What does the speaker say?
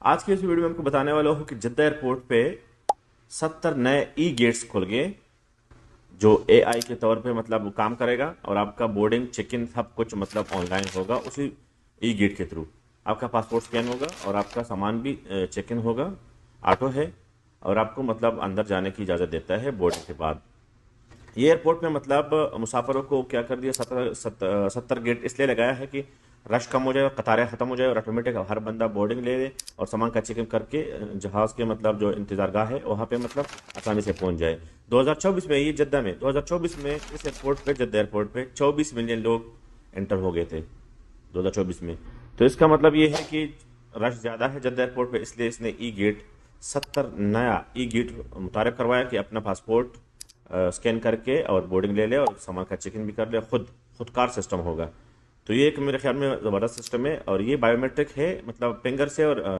आज की इस वीडियो में आपको बताने वाला हूँ कि जद्दा एयरपोर्ट पे 70 नए ई गेट्स खुल गए जो एआई के तौर पे मतलब काम करेगा और आपका बोर्डिंग चेक इन सब कुछ मतलब ऑनलाइन होगा उसी ई गेट के थ्रू। आपका पासपोर्ट स्कैन होगा और आपका सामान भी चेक इन होगा। ऑटो है और आपको मतलब अंदर जाने की इजाज़त देता है बोर्डिंग के बाद। ये एयरपोर्ट में मतलब मुसाफिरों को क्या कर दिया, 70 गेट इसलिए लगाया है कि रश कम हो जाए और कतारें ख़त्म हो जाए और ऑटोमेटिक हर बंदा बोर्डिंग ले ले और सामान का चेक इन करके जहाज़ के मतलब जो इंतज़ारगाह है वहाँ पे मतलब आसानी से पहुँच जाए। 2024 में ये जद्दा में 2024 में इस एयरपोर्ट पे जद्दा एयरपोर्ट पे 24 मिलियन लोग एंटर हो गए थे 2024 में। तो इसका मतलब ये है कि रश ज़्यादा है जद्दा एयरपोर्ट पे, इसलिए इसने ई गेट 70 नया ई गेट मुतारफ़ करवाया कि अपना पासपोर्ट स्कैन करके और बोर्डिंग ले ले और सामान का चेक इन भी कर ले। खुदकार सिस्टम होगा। तो ये एक मेरे ख्याल में ज़बरदस्त सिस्टम है और ये बायोमेट्रिक है मतलब फिंगर से और